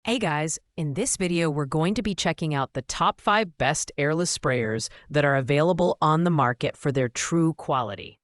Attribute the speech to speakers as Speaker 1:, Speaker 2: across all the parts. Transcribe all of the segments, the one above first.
Speaker 1: Hey guys, in this video we're going to be checking out the top 5 best airless sprayers that are available on the market for their true quality.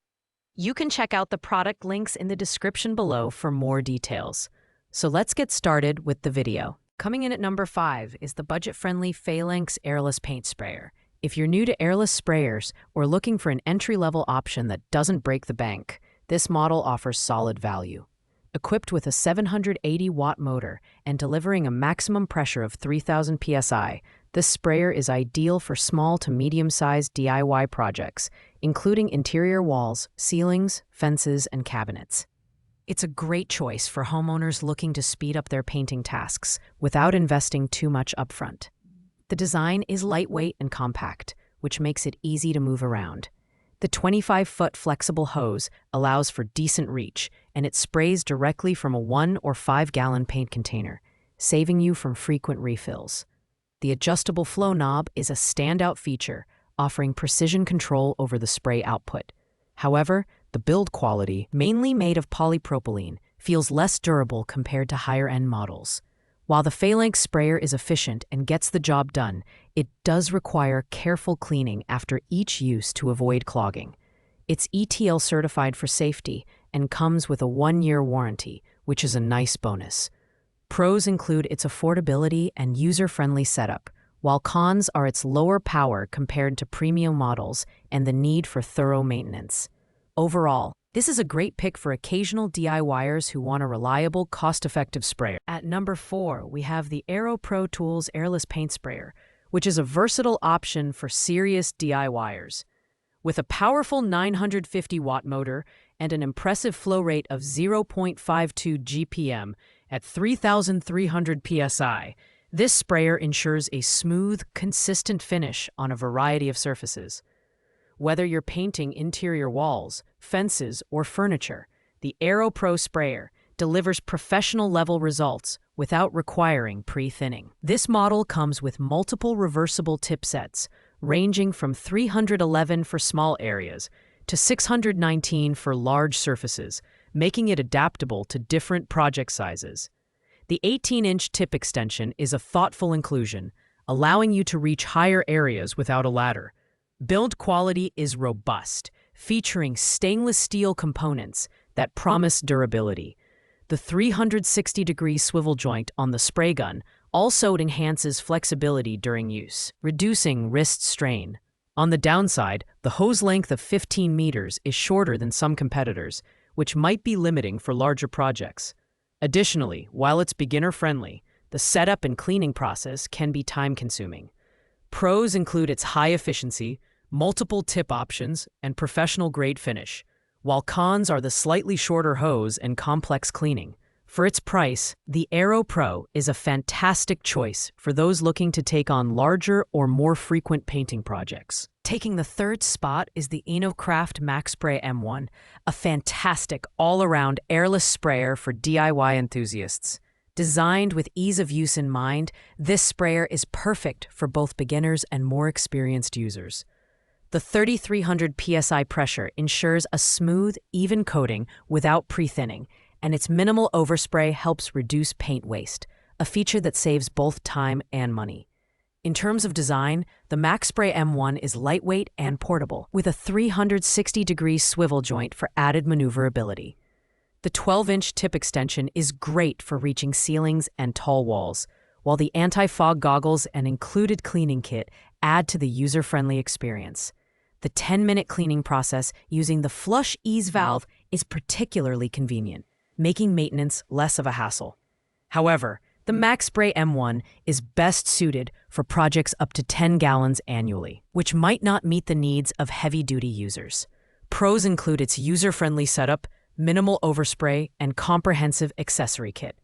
Speaker 1: You can check out the product links in the description below for more details. So let's get started with the video. Coming in at number 5 is the budget-friendly Phalanx Airless Paint Sprayer. If you're new to airless sprayers or looking for an entry-level option that doesn't break the bank, this model offers solid value. Equipped with a 780-watt motor and delivering a maximum pressure of 3,000 psi, this sprayer is ideal for small to medium-sized DIY projects, including interior walls, ceilings, fences, and cabinets. It's a great choice for homeowners looking to speed up their painting tasks without investing too much upfront. The design is lightweight and compact, which makes it easy to move around. The 25-foot flexible hose allows for decent reach, and it sprays directly from a 1 or 5-gallon paint container, saving you from frequent refills. The adjustable flow knob is a standout feature, offering precision control over the spray output. However, the build quality, mainly made of polypropylene, feels less durable compared to higher-end models. While the Phalanx sprayer is efficient and gets the job done, it does require careful cleaning after each use to avoid clogging. It's ETL certified for safety and comes with a 1-year warranty, which is a nice bonus. Pros include its affordability and user-friendly setup, while cons are its lower power compared to premium models and the need for thorough maintenance. Overall, this is a great pick for occasional DIYers who want a reliable, cost-effective sprayer. At number 4, we have the Aero Pro Tools Airless Paint Sprayer, which is a versatile option for serious DIYers. With a powerful 950-watt motor and an impressive flow rate of 0.52 GPM at 3,300 psi, this sprayer ensures a smooth, consistent finish on a variety of surfaces. Whether you're painting interior walls, fences, or furniture, the Aero Pro sprayer delivers professional-level results without requiring pre-thinning. This model comes with multiple reversible tip sets, ranging from 311 for small areas to 619 for large surfaces, making it adaptable to different project sizes. The 18-inch tip extension is a thoughtful inclusion, allowing you to reach higher areas without a ladder. Build quality is robust, featuring stainless steel components that promise durability. The 360-degree swivel joint on the spray gun also enhances flexibility during use, reducing wrist strain. On the downside, the hose length of 15 meters is shorter than some competitors, which might be limiting for larger projects. Additionally, while it's beginner-friendly, the setup and cleaning process can be time-consuming. Pros include its high efficiency, multiple tip options, and professional-grade finish, while cons are the slightly shorter hose and complex cleaning. For its price, the Aero Pro is a fantastic choice for those looking to take on larger or more frequent painting projects. Taking the third spot is the Craft MaXpray M1, a fantastic all-around airless sprayer for DIY enthusiasts. Designed with ease of use in mind, this sprayer is perfect for both beginners and more experienced users. The 3,300 psi pressure ensures a smooth, even coating without pre-thinning, and its minimal overspray helps reduce paint waste, a feature that saves both time and money. In terms of design, the MaXpray M1 is lightweight and portable, with a 360-degree swivel joint for added maneuverability. The 12-inch tip extension is great for reaching ceilings and tall walls, while the anti-fog goggles and included cleaning kit add to the user-friendly experience. The 10-minute cleaning process using the flush ease valve is particularly convenient, making maintenance less of a hassle. However, the MaXpray M1 is best suited for projects up to 10 gallons annually, which might not meet the needs of heavy-duty users. Pros include its user-friendly setup, minimal overspray, and comprehensive accessory kit.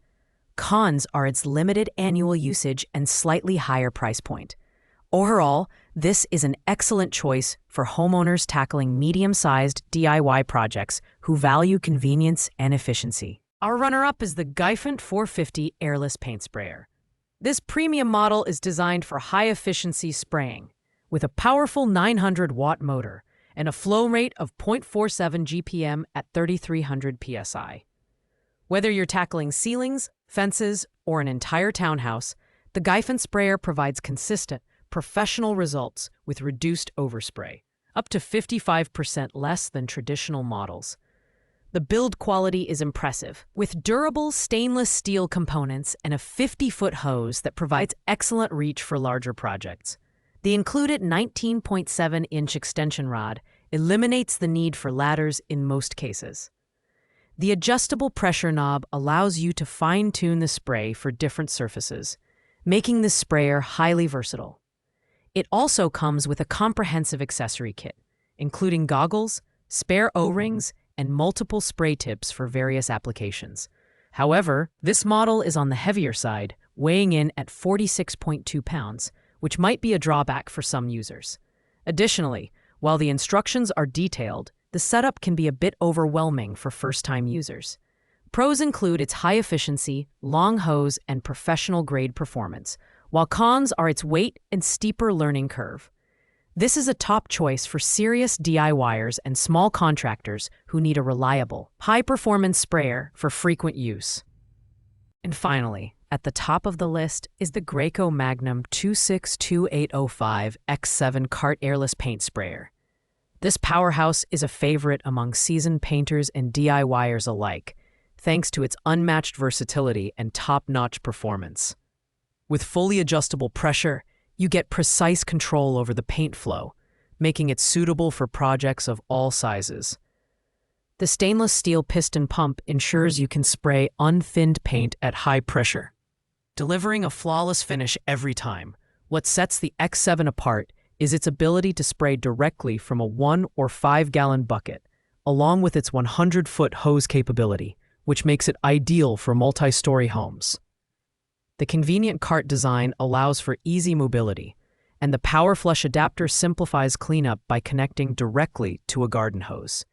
Speaker 1: Cons are its limited annual usage and slightly higher price point. Overall, this is an excellent choice for homeowners tackling medium-sized DIY projects who value convenience and efficiency. Our runner-up is the Geifant 450 Airless Paint Sprayer. This premium model is designed for high-efficiency spraying, with a powerful 900-watt motor and a flow rate of 0.47 GPM at 3,300 psi. Whether you're tackling ceilings, fences, or an entire townhouse, the Gaifen sprayer provides consistent, professional results with reduced overspray, up to 55% less than traditional models. The build quality is impressive, with durable stainless steel components and a 50-foot hose that provides excellent reach for larger projects. The included 19.7-inch extension rod eliminates the need for ladders in most cases. The adjustable pressure knob allows you to fine-tune the spray for different surfaces, making this sprayer highly versatile. It also comes with a comprehensive accessory kit, including goggles, spare O-rings, and multiple spray tips for various applications. However, this model is on the heavier side, weighing in at 46.2 pounds, which might be a drawback for some users. Additionally, while the instructions are detailed, the setup can be a bit overwhelming for first-time users. Pros include its high efficiency, long hose, and professional-grade performance, while cons are its weight and steeper learning curve. This is a top choice for serious DIYers and small contractors who need a reliable, high-performance sprayer for frequent use. And finally, at the top of the list is the Graco Magnum 262805 X7 Cart Airless Paint Sprayer. This powerhouse is a favorite among seasoned painters and DIYers alike, thanks to its unmatched versatility and top-notch performance. With fully adjustable pressure, you get precise control over the paint flow, making it suitable for projects of all sizes. The stainless steel piston pump ensures you can spray unfinned paint at high pressure, delivering a flawless finish every time. What sets the X7 apart is its ability to spray directly from a 1 or 5-gallon bucket, along with its 100-foot hose capability, which makes it ideal for multi-story homes. The convenient cart design allows for easy mobility, and the power flush adapter simplifies cleanup by connecting directly to a garden hose.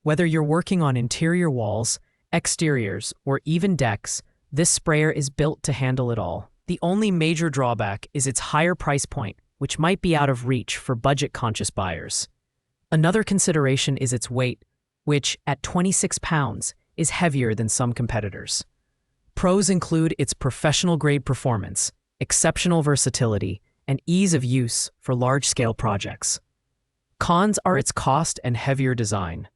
Speaker 1: Whether you're working on interior walls, exteriors, or even decks, this sprayer is built to handle it all. The only major drawback is its higher price point, which might be out of reach for budget-conscious buyers. Another consideration is its weight, which, at 26 pounds, is heavier than some competitors. Pros include its professional-grade performance, exceptional versatility, and ease of use for large-scale projects. Cons are its cost and heavier design.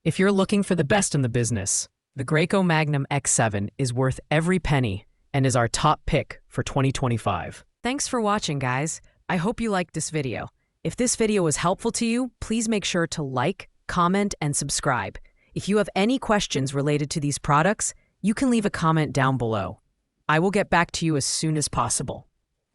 Speaker 1: If you're looking for the best in the business, the Graco Magnum X7 is worth every penny and is our top pick for 2025. Thanks for watching, guys. I hope you liked this video. If this video was helpful to you, please make sure to like, comment, and subscribe. If you have any questions related to these products, you can leave a comment down below. I will get back to you as soon as possible.